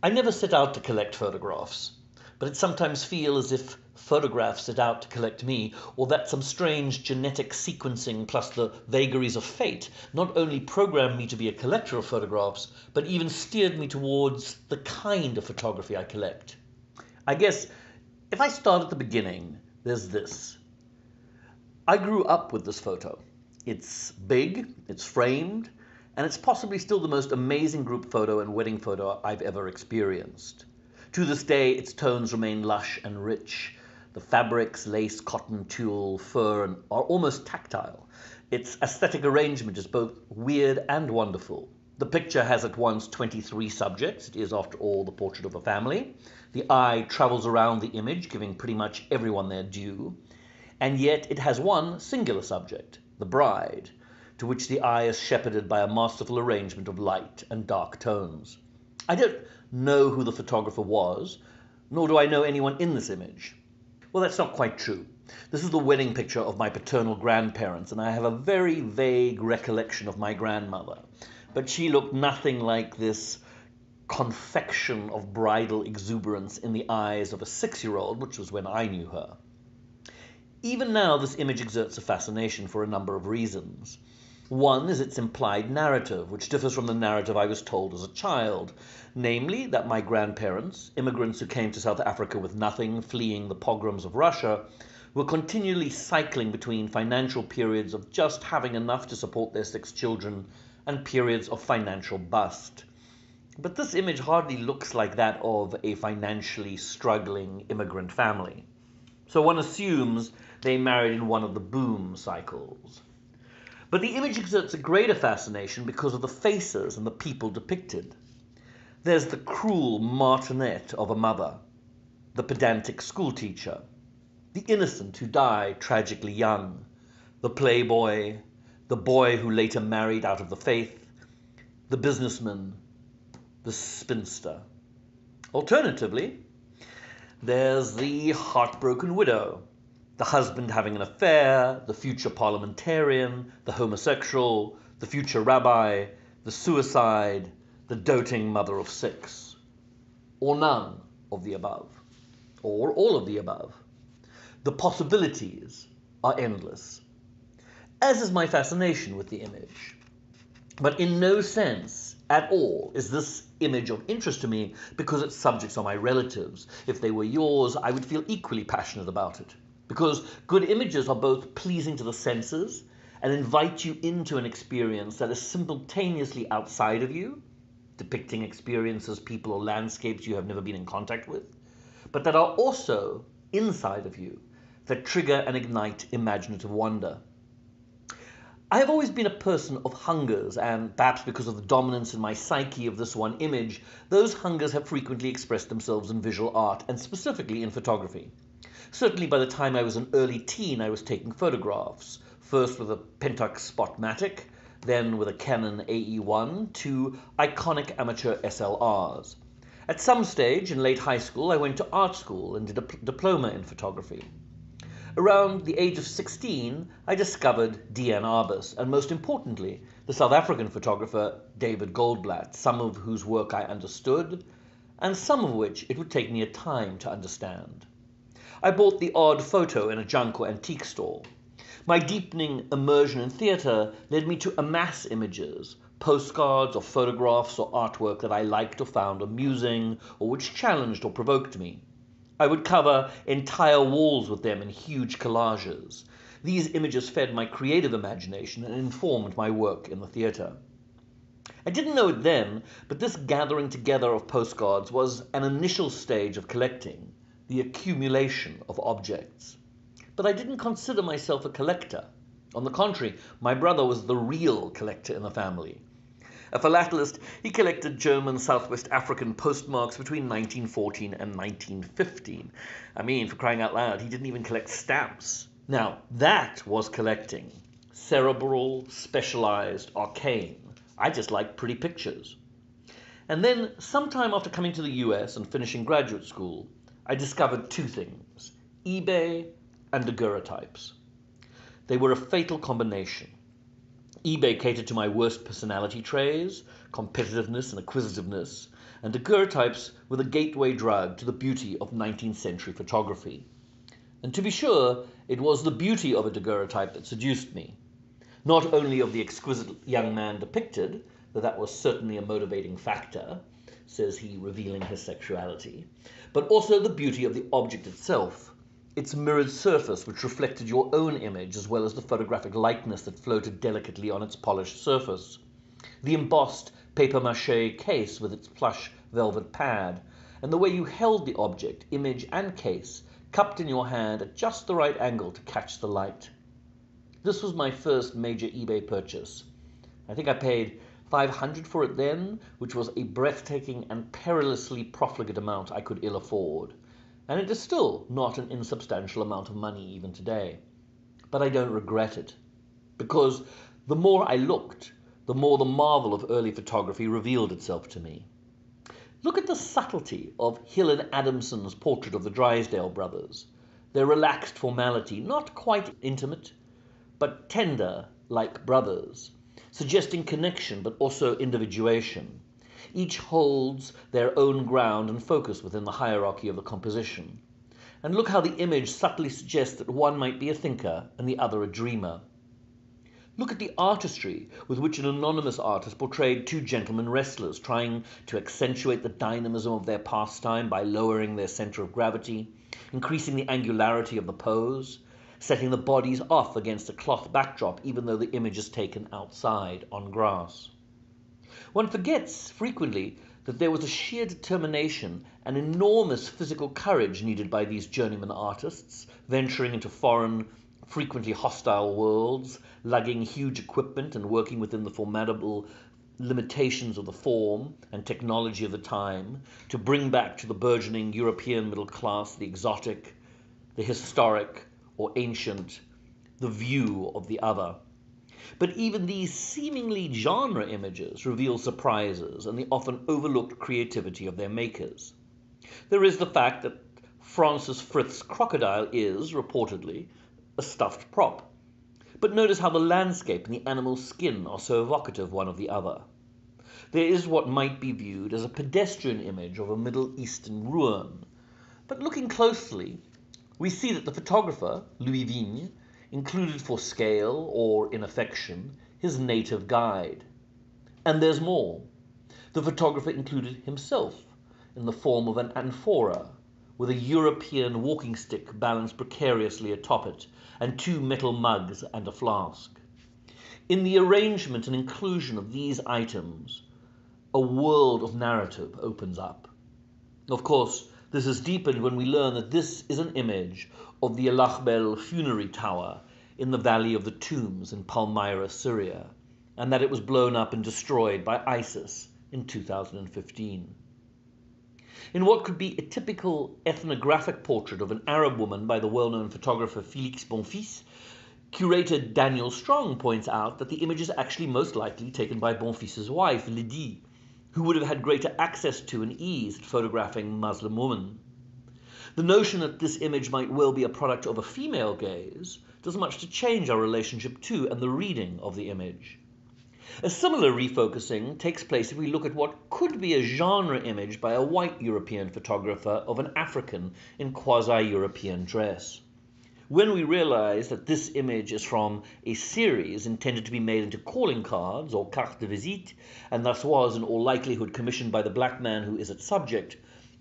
I never set out to collect photographs, but it sometimes feels as if photographs set out to collect me, or that some strange genetic sequencing plus the vagaries of fate not only programmed me to be a collector of photographs, but even steered me towards the kind of photography I collect. I guess if I start at the beginning, there's this. I grew up with this photo. It's big, it's framed, and it's possibly still the most amazing group photo and wedding photo I've ever experienced. To this day, its tones remain lush and rich. The fabrics, lace, cotton, tulle, fur, are almost tactile. Its aesthetic arrangement is both weird and wonderful. The picture has at once 23 subjects. It is, after all, the portrait of a family. The eye travels around the image, giving pretty much everyone their due. And yet it has one singular subject, the bride, to which the eye is shepherded by a masterful arrangement of light and dark tones. I don't know who the photographer was, nor do I know anyone in this image. Well, that's not quite true. This is the wedding picture of my paternal grandparents, and I have a very vague recollection of my grandmother. But she looked nothing like this confection of bridal exuberance in the eyes of a 6-year-old, which was when I knew her. Even now, this image exerts a fascination for a number of reasons. One is its implied narrative, which differs from the narrative I was told as a child, namely that my grandparents, immigrants who came to South Africa with nothing, fleeing the pogroms of Russia, were continually cycling between financial periods of just having enough to support their 6 children and periods of financial bust. But this image hardly looks like that of a financially struggling immigrant family. So one assumes they married in one of the boom cycles. But the image exerts a greater fascination because of the faces and the people depicted. There's the cruel martinet of a mother, the pedantic schoolteacher, the innocent who died tragically young, the playboy, the boy who later married out of the faith, the businessman, the spinster. Alternatively, there's the heartbroken widow, the husband having an affair, the future parliamentarian, the homosexual, the future rabbi, the suicide, the doting mother of 6. Or none of the above. Or all of the above. The possibilities are endless. As is my fascination with the image. But in no sense at all is this image of interest to me because its subjects are my relatives. If they were yours, I would feel equally passionate about it. Because good images are both pleasing to the senses and invite you into an experience that is simultaneously outside of you, depicting experiences, people, or landscapes you have never been in contact with, but that are also inside of you, that trigger and ignite imaginative wonder. I have always been a person of hungers, and perhaps because of the dominance in my psyche of this one image, those hungers have frequently expressed themselves in visual art, and specifically in photography. Certainly by the time I was an early teen, I was taking photographs, first with a Pentax Spotmatic, then with a Canon AE1, to iconic amateur SLRs. At some stage in late high school, I went to art school and did a diploma in photography. Around the age of 16, I discovered D.N. Arbus, and most importantly, the South African photographer David Goldblatt, some of whose work I understood, and some of which it would take me a time to understand. I bought the odd photo in a junk or antique store. My deepening immersion in theatre led me to amass images, postcards or photographs or artwork that I liked or found amusing, or which challenged or provoked me. I would cover entire walls with them in huge collages. These images fed my creative imagination and informed my work in the theatre. I didn't know it then, but this gathering together of postcards was an initial stage of collecting, the accumulation of objects. But I didn't consider myself a collector. On the contrary, my brother was the real collector in the family. A philatelist, he collected German Southwest African postmarks between 1914 and 1915. I mean, for crying out loud, he didn't even collect stamps. Now, that was collecting. Cerebral, specialized, arcane. I just liked pretty pictures. And then, sometime after coming to the US and finishing graduate school, I discovered 2 things: eBay and daguerreotypes. They were a fatal combination. eBay catered to my worst personality traits, competitiveness and acquisitiveness, and daguerreotypes were the gateway drug to the beauty of 19th century photography. And to be sure, it was the beauty of a daguerreotype that seduced me. Not only of the exquisite young man depicted, though that was certainly a motivating factor, says he, revealing his sexuality, but also the beauty of the object itself, its mirrored surface which reflected your own image as well as the photographic likeness that floated delicately on its polished surface, the embossed papier-mâché case with its plush velvet pad, and the way you held the object, image and case, cupped in your hand at just the right angle to catch the light. This was my first major eBay purchase. I think I paid $500 for it then, which was a breathtaking and perilously profligate amount I could ill afford. And it is still not an insubstantial amount of money even today. But I don't regret it, because the more I looked, the more the marvel of early photography revealed itself to me. Look at the subtlety of Hill and Adamson's portrait of the Drysdale brothers, their relaxed formality, not quite intimate, but tender like brothers, suggesting connection but also individuation. Each holds their own ground and focus within the hierarchy of the composition. And look how the image subtly suggests that one might be a thinker and the other a dreamer. Look at the artistry with which an anonymous artist portrayed two gentlemen wrestlers trying to accentuate the dynamism of their pastime by lowering their center of gravity, increasing the angularity of the pose, setting the bodies off against a cloth backdrop even though the image is taken outside on grass. One forgets frequently that there was a sheer determination and enormous physical courage needed by these journeyman artists, venturing into foreign, frequently hostile worlds, lugging huge equipment and working within the formidable limitations of the form and technology of the time to bring back to the burgeoning European middle class the exotic, the historic or ancient, the view of the other. But even these seemingly genre images reveal surprises and the often overlooked creativity of their makers. There is the fact that Francis Frith's crocodile is, reportedly, a stuffed prop. But notice how the landscape and the animal's skin are so evocative one of the other. There is what might be viewed as a pedestrian image of a Middle Eastern ruin. But looking closely, we see that the photographer, Louis Vigne, included for scale, or in affection, his native guide. And there's more. The photographer included himself in the form of an amphora, with a European walking stick balanced precariously atop it, and two metal mugs and a flask. In the arrangement and inclusion of these items, a world of narrative opens up. Of course, this is deepened when we learn that this is an image of the El Achbel funerary tower in the Valley of the Tombs in Palmyra, Syria, and that it was blown up and destroyed by ISIS in 2015. In what could be a typical ethnographic portrait of an Arab woman by the well-known photographer Félix Bonfils, curator Daniel Strong points out that the image is actually most likely taken by Bonfils' wife, Lydie, who would have had greater access to and ease at photographing Muslim women. The notion that this image might well be a product of a female gaze does much to change our relationship to and the reading of the image. A similar refocusing takes place if we look at what could be a genre image by a white European photographer of an African in quasi-European dress. When we realize that this image is from a series intended to be made into calling cards or carte de visite, and thus was in all likelihood commissioned by the black man who is its subject,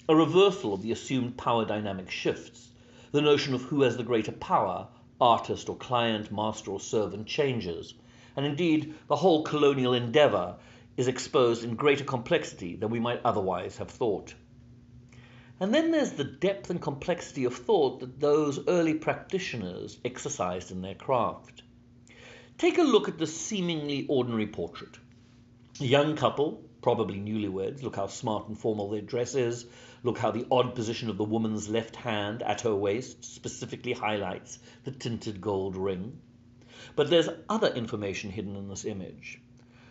a reversal of the assumed power dynamic shifts. The notion of who has the greater power, artist or client, master or servant, changes. And indeed, the whole colonial endeavor is exposed in greater complexity than we might otherwise have thought. And then there's the depth and complexity of thought that those early practitioners exercised in their craft. Take a look at the seemingly ordinary portrait. A young couple, probably newlyweds, look how smart and formal their dress is, look how the odd position of the woman's left hand at her waist specifically highlights the tinted gold ring. But there's other information hidden in this image.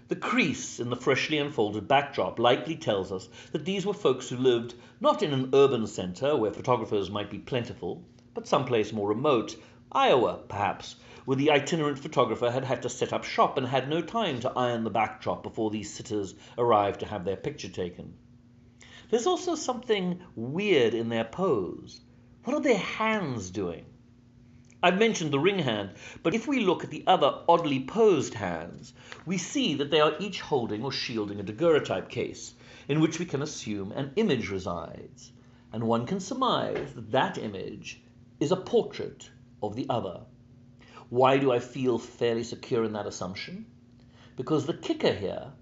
The crease in the freshly unfolded backdrop likely tells us that these were folks who lived not in an urban center where photographers might be plentiful, but someplace more remote, Iowa perhaps, where the itinerant photographer had had to set up shop and had no time to iron the backdrop before these sitters arrived to have their picture taken. There's also something weird in their pose. What are their hands doing? I've mentioned the ring hand, but if we look at the other oddly posed hands, we see that they are each holding or shielding a daguerreotype case, in which we can assume an image resides, and one can surmise that that image is a portrait of the other. Why do I feel fairly secure in that assumption? Because the kicker here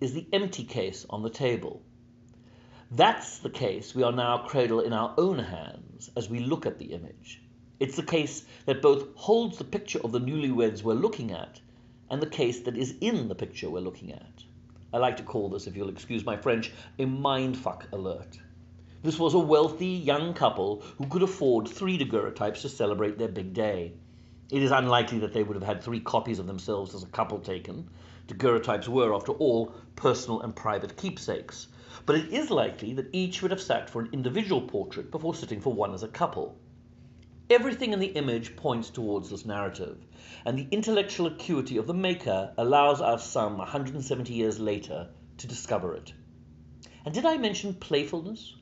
is the empty case on the table. That's the case we are now cradle in our own hands as we look at the image. It's the case that both holds the picture of the newlyweds we're looking at and the case that is in the picture we're looking at. I like to call this, if you'll excuse my French, a mindfuck alert. This was a wealthy young couple who could afford 3 daguerreotypes to celebrate their big day. It is unlikely that they would have had 3 copies of themselves as a couple taken. Daguerreotypes were, after all, personal and private keepsakes. But it is likely that each would have sat for an individual portrait before sitting for one as a couple. Everything in the image points towards this narrative, and the intellectual acuity of the maker allows us some 170 years later to discover it. And did I mention playfulness?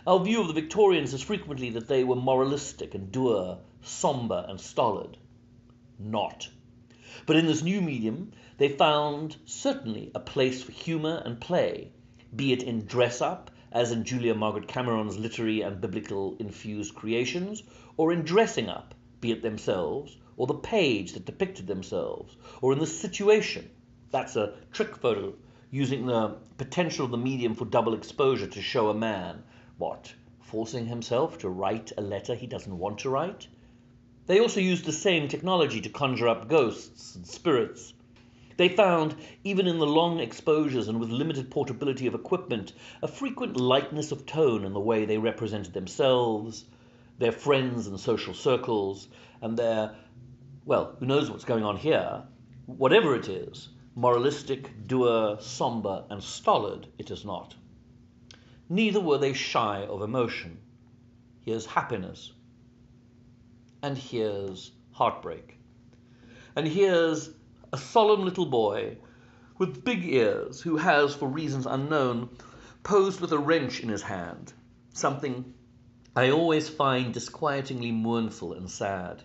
Our view of the Victorians is frequently that they were moralistic and dour, sombre and stolid. Not. But in this new medium, they found certainly a place for humour and play, be it in dress-up, as in Julia Margaret Cameron's literary and biblical-infused creations, or in dressing up, be it themselves, or the page that depicted themselves, or in the situation. That's a trick photo, using the potential of the medium for double exposure to show a man, forcing himself to write a letter he doesn't want to write? They also used the same technology to conjure up ghosts and spirits. They found, even in the long exposures and with limited portability of equipment, a frequent lightness of tone in the way they represented themselves, their friends and social circles, and their, who knows what's going on here? Whatever it is, moralistic, dour, sombre, and stolid, it is not. Neither were they shy of emotion. Here's happiness. And here's heartbreak. And here's a solemn little boy with big ears who has, for reasons unknown, posed with a wrench in his hand, something I always find disquietingly mournful and sad.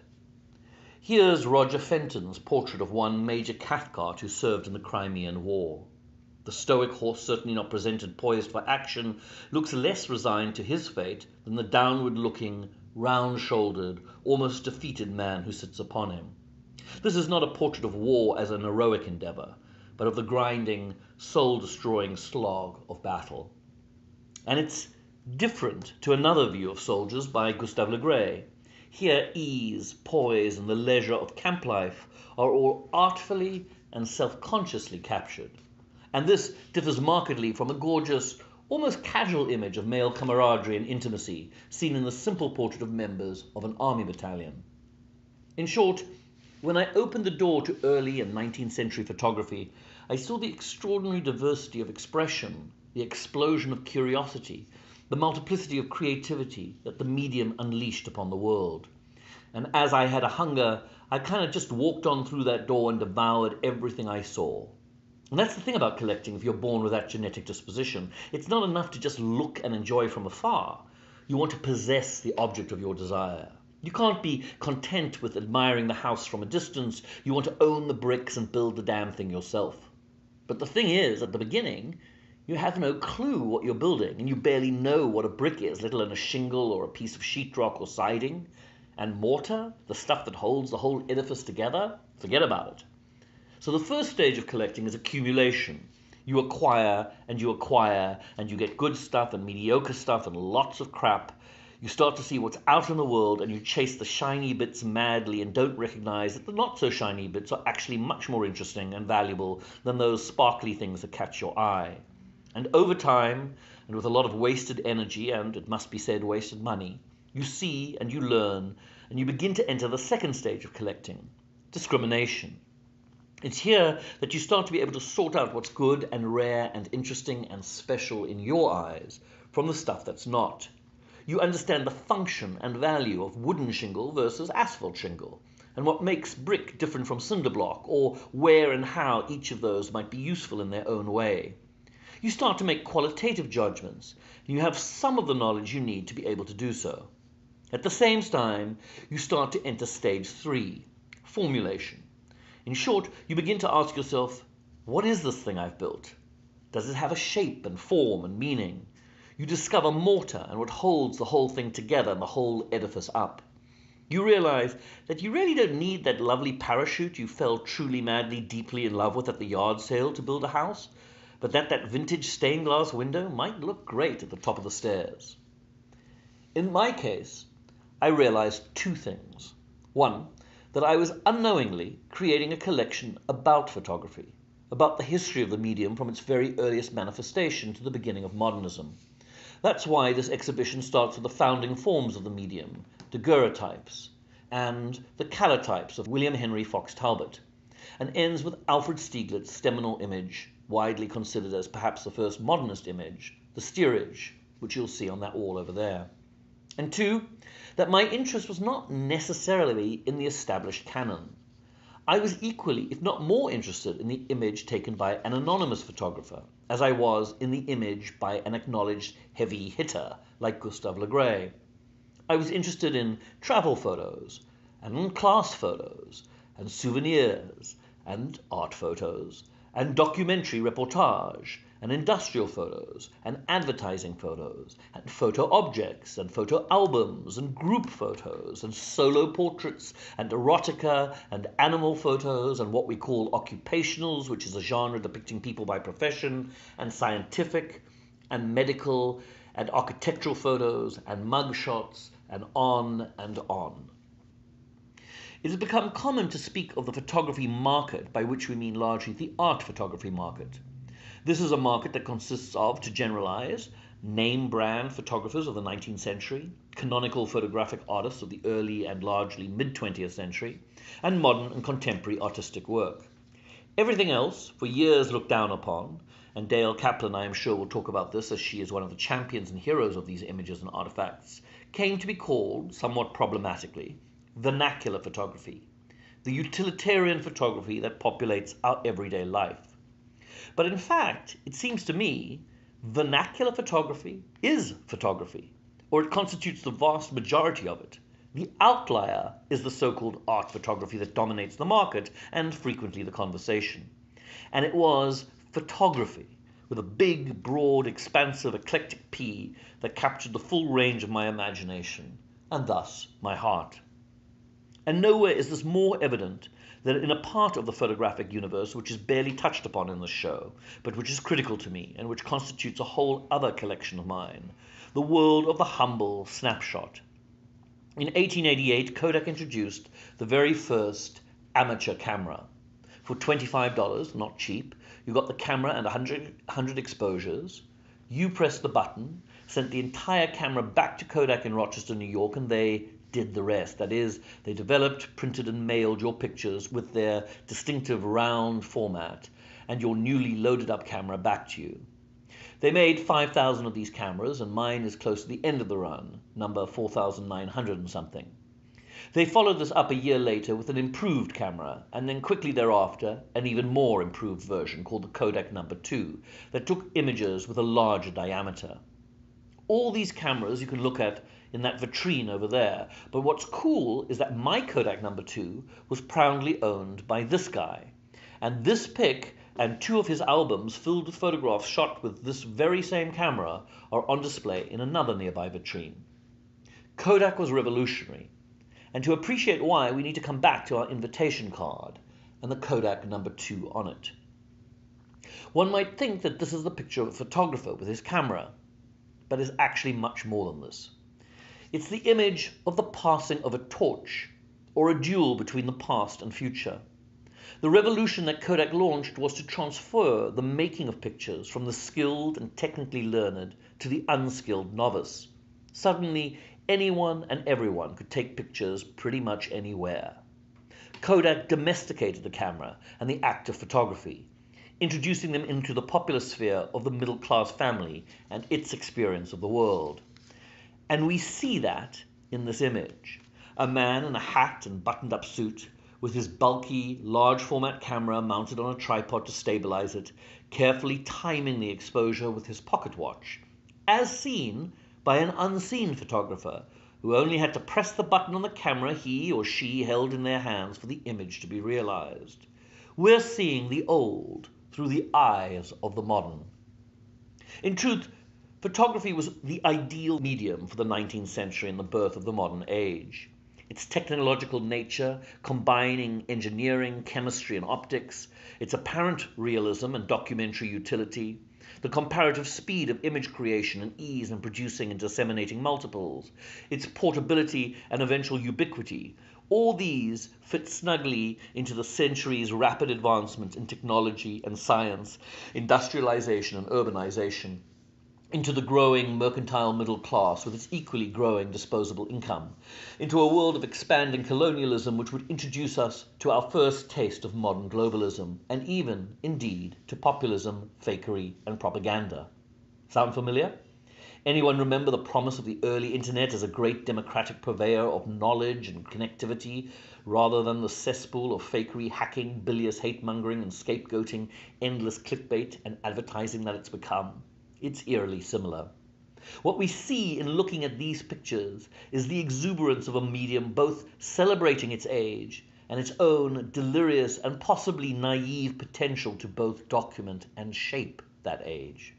Here's Roger Fenton's portrait of one Major Cathcart who served in the Crimean War. The stoic horse, certainly not presented poised for action, looks less resigned to his fate than the downward-looking, round-shouldered, almost defeated man who sits upon him. This is not a portrait of war as an heroic endeavour, but of the grinding, soul-destroying slog of battle. And it's different to another view of soldiers by Gustave Le Gray. Here ease, poise, and the leisure of camp life are all artfully and self-consciously captured. And this differs markedly from a gorgeous, almost casual image of male camaraderie and intimacy seen in the simple portrait of members of an army battalion. In short, when I opened the door to early and 19th century photography, I saw the extraordinary diversity of expression, the explosion of curiosity, the multiplicity of creativity that the medium unleashed upon the world. And as I had a hunger, I kind of just walked on through that door and devoured everything I saw. And that's the thing about collecting if you're born with that genetic disposition. It's not enough to just look and enjoy from afar. You want to possess the object of your desire. You can't be content with admiring the house from a distance. You want to own the bricks and build the damn thing yourself. But the thing is, at the beginning, you have no clue what you're building, and you barely know what a brick is, let alone a shingle or a piece of sheetrock or siding. And mortar, the stuff that holds the whole edifice together, forget about it. So the first stage of collecting is accumulation. You acquire, and you get good stuff and mediocre stuff and lots of crap. You start to see what's out in the world, and you chase the shiny bits madly and don't recognize that the not-so-shiny bits are actually much more interesting and valuable than those sparkly things that catch your eye. And over time, and with a lot of wasted energy and, it must be said, wasted money, you see and you learn, and you begin to enter the second stage of collecting, discrimination. It's here that you start to be able to sort out what's good and rare and interesting and special in your eyes from the stuff that's not. You understand the function and value of wooden shingle versus asphalt shingle, and what makes brick different from cinder block, or where and how each of those might be useful in their own way. You start to make qualitative judgments, and you have some of the knowledge you need to be able to do so. At the same time, you start to enter stage 3, formulation. In short, you begin to ask yourself, what is this thing I've built? Does it have a shape and form and meaning? You discover mortar and what holds the whole thing together and the whole edifice up. You realize that you really don't need that lovely parachute you fell truly, madly, deeply in love with at the yard sale to build a house, but that vintage stained glass window might look great at the top of the stairs. In my case, I realized 2 things. One, that I was unknowingly creating a collection about photography, about the history of the medium from its very earliest manifestation to the beginning of modernism. That's why this exhibition starts with the founding forms of the medium, daguerreotypes, and the calotypes of William Henry Fox Talbot, and ends with Alfred Stieglitz's seminal image, widely considered as perhaps the first modernist image, the steerage, which you'll see on that wall over there. And 2, that my interest was not necessarily in the established canon. I was equally, if not more, interested in the image taken by an anonymous photographer, as I was in the image by an acknowledged heavy hitter like Gustave Le Gray. I was interested in travel photos, and class photos, and souvenirs, and art photos, and documentary reportage, and industrial photos, and advertising photos, and photo objects, and photo albums, and group photos, and solo portraits, and erotica, and animal photos, and what we call occupationals, which is a genre depicting people by profession, and scientific, and medical, and architectural photos, and mug shots, and on and on. It has become common to speak of the photography market, by which we mean largely the art photography market. This is a market that consists of, to generalize, name brand photographers of the 19th century, canonical photographic artists of the early and largely mid-20th century, and modern and contemporary artistic work. Everything else, for years looked down upon, and Dale Kaplan, I am sure, will talk about this as she is one of the champions and heroes of these images and artifacts, came to be called, somewhat problematically, vernacular photography, the utilitarian photography that populates our everyday life. But in fact, it seems to me, vernacular photography is photography, or it constitutes the vast majority of it. The outlier is the so-called art photography that dominates the market and frequently the conversation. And it was photography, with a big, broad, expansive, eclectic P, that captured the full range of my imagination, and thus my heart. And nowhere is this more evident than in a part of the photographic universe which is barely touched upon in this show, but which is critical to me and which constitutes a whole other collection of mine, the world of the humble snapshot. In 1888, Kodak introduced the very first amateur camera. For $25, not cheap, you got the camera and 100 exposures. You pressed the button, sent the entire camera back to Kodak in Rochester, New York, and they did the rest. That is, they developed, printed, and mailed your pictures with their distinctive round format and your newly loaded up camera back to you. They made 5,000 of these cameras, and mine is close to the end of the run, number 4,900 and something. They followed this up a year later with an improved camera, and then quickly thereafter an even more improved version called the Kodak No. 2 that took images with a larger diameter. All these cameras you can look at in that vitrine over there, but what's cool is that my Kodak No. 2 was proudly owned by this guy, and this pic and 2 of his albums filled with photographs shot with this very same camera are on display in another nearby vitrine. Kodak was revolutionary, and to appreciate why, we need to come back to our invitation card and the Kodak No. 2 on it. One might think that this is the picture of a photographer with his camera, but is actually much more than this. It's the image of the passing of a torch, or a duel between the past and future. The revolution that Kodak launched was to transfer the making of pictures from the skilled and technically learned to the unskilled novice. Suddenly, anyone and everyone could take pictures pretty much anywhere. Kodak domesticated the camera and the act of photography, introducing them into the popular sphere of the middle-class family and its experience of the world. And we see that in this image. A man in a hat and buttoned-up suit, with his bulky, large-format camera mounted on a tripod to stabilize it, carefully timing the exposure with his pocket watch, as seen by an unseen photographer who only had to press the button on the camera he or she held in their hands for the image to be realized. We're seeing the old through the eyes of the modern. In truth, photography was the ideal medium for the 19th century and the birth of the modern age. Its technological nature, combining engineering, chemistry, and optics, its apparent realism and documentary utility, the comparative speed of image creation and ease in producing and disseminating multiples, its portability and eventual ubiquity, all these fit snugly into the century's rapid advancement in technology and science, industrialization and urbanization, into the growing mercantile middle class with its equally growing disposable income, into a world of expanding colonialism which would introduce us to our first taste of modern globalism, and even, indeed, to populism, fakery, and propaganda. Sound familiar? Anyone remember the promise of the early internet as a great democratic purveyor of knowledge and connectivity, rather than the cesspool of fakery, hacking, bilious hate-mongering, and scapegoating, endless clickbait, and advertising that it's become? It's eerily similar. What we see in looking at these pictures is the exuberance of a medium both celebrating its age and its own delirious and possibly naive potential to both document and shape that age.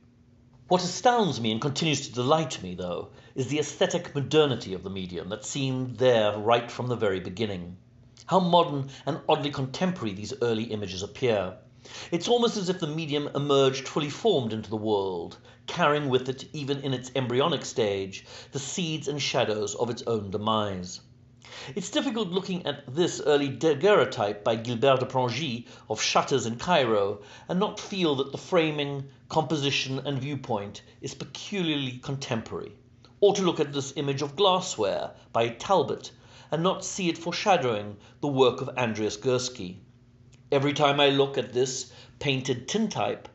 What astounds me and continues to delight me, though, is the aesthetic modernity of the medium that seemed there right from the very beginning. How modern and oddly contemporary these early images appear. It's almost as if the medium emerged fully formed into the world, carrying with it, even in its embryonic stage, the seeds and shadows of its own demise. It's difficult looking at this early daguerreotype by Gilbert de Prangy of shutters in Cairo and not feel that the framing, composition and viewpoint is peculiarly contemporary, or to look at this image of glassware by Talbot and not see it foreshadowing the work of Andreas Gursky. Every time I look at this painted tintype,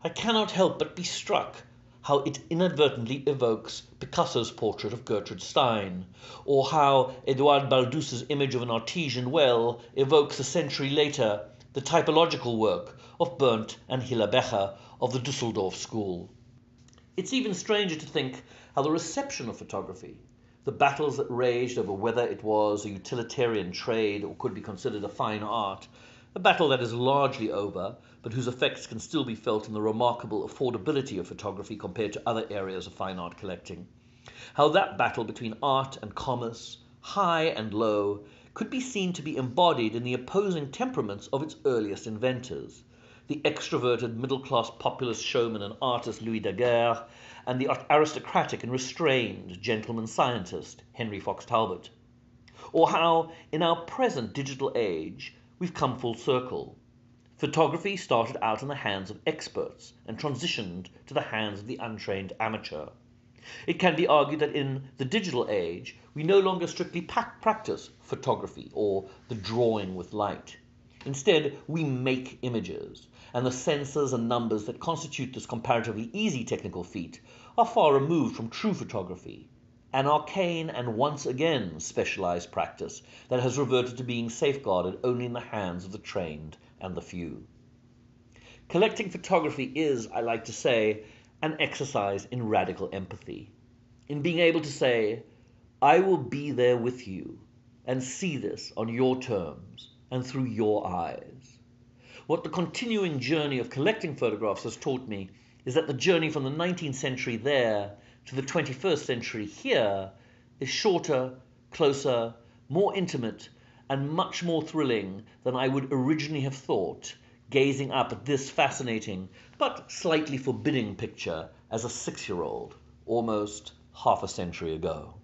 I cannot help but be struck how it inadvertently evokes Picasso's portrait of Gertrude Stein, or how Edouard Baldous's image of an artesian well evokes a century later the typological work of Berndt and Hilla Becher of the Dusseldorf school. It's even stranger to think how the reception of photography, the battles that raged over whether it was a utilitarian trade or could be considered a fine art, a battle that is largely over, but whose effects can still be felt in the remarkable affordability of photography compared to other areas of fine art collecting. How that battle between art and commerce, high and low, could be seen to be embodied in the opposing temperaments of its earliest inventors, the extroverted middle-class populist showman and artist Louis Daguerre, and the aristocratic and restrained gentleman scientist Henry Fox Talbot. Or how, in our present digital age, we've come full circle. Photography started out in the hands of experts and transitioned to the hands of the untrained amateur. It can be argued that in the digital age, we no longer strictly practice photography or the drawing with light. Instead, we make images, and the sensors and numbers that constitute this comparatively easy technical feat are far removed from true photography, an arcane and once again specialized practice that has reverted to being safeguarded only in the hands of the trained and the few. Collecting photography is, I like to say, an exercise in radical empathy, in being able to say, I will be there with you and see this on your terms and through your eyes. What the continuing journey of collecting photographs has taught me is that the journey from the 19th century there to the 21st century here is shorter, closer, more intimate, and much more thrilling than I would originally have thought, gazing up at this fascinating but slightly forbidding picture as a 6-year-old almost half a century ago.